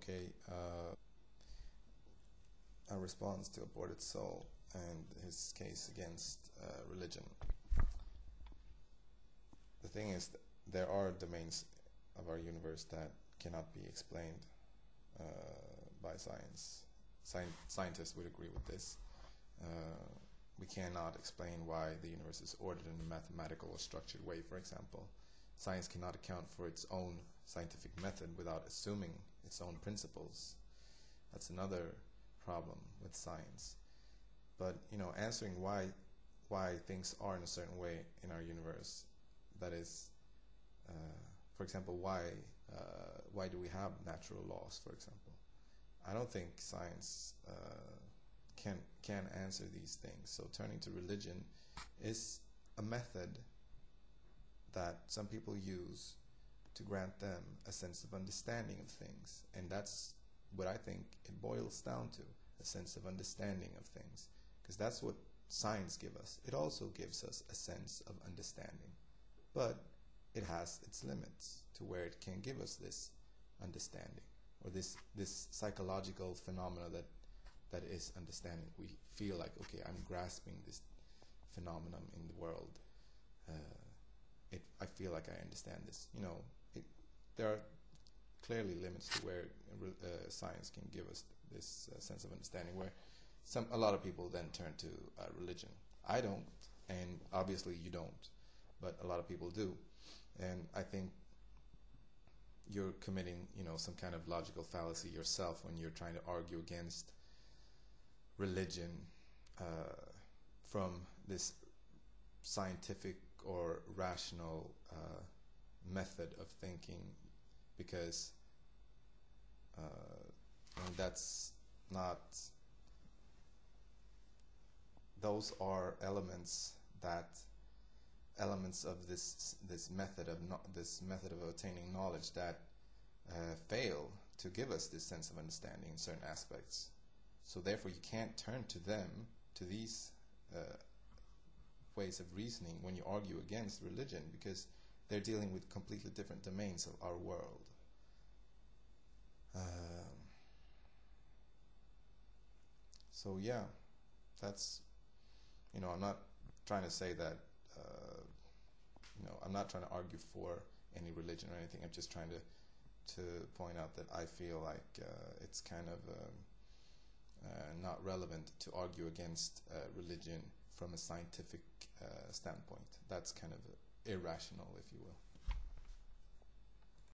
okay, a response to Aborted Soul and his case against religion. The thing is, there are domains of our universe that cannot be explained by science. Scientists would agree with this. We cannot explain why the universe is ordered in a mathematical or structured way, for example. Science cannot account for its own scientific method without assuming its own principles. That's another problem with science. But answering why things are in a certain way in our universe, that is, for example, why do we have natural laws, for example? I don't think science can answer these things. So turning to religion is a method that some people use to grant them a sense of understanding of things, and that's what I think it boils down to, a sense of understanding of things, because that's what science gives us. It also gives us a sense of understanding, but it has its limits to where it can give us this understanding, or this psychological phenomena that is understanding. We feel like, okay, I'm grasping this phenomenon in the world. I feel like I understand this. There are clearly limits to where science can give us this sense of understanding, where a lot of people then turn to religion. I don't, and obviously you don't, but a lot of people do. And I think you're committing, some kind of logical fallacy yourself when you're trying to argue against religion from this scientific or rational method of thinking, because that's not. Those are elements of this method of attaining knowledge that fail to give us this sense of understanding in certain aspects. So therefore, you can't turn to these ways of reasoning when you argue against religion, because they're dealing with completely different domains of our world. So yeah, that's, I'm not trying to say that, I'm not trying to argue for any religion or anything. I'm just trying to point out that I feel like it's kind of not relevant to argue against religion from a scientific standpoint. That's kind of irrational, if you will.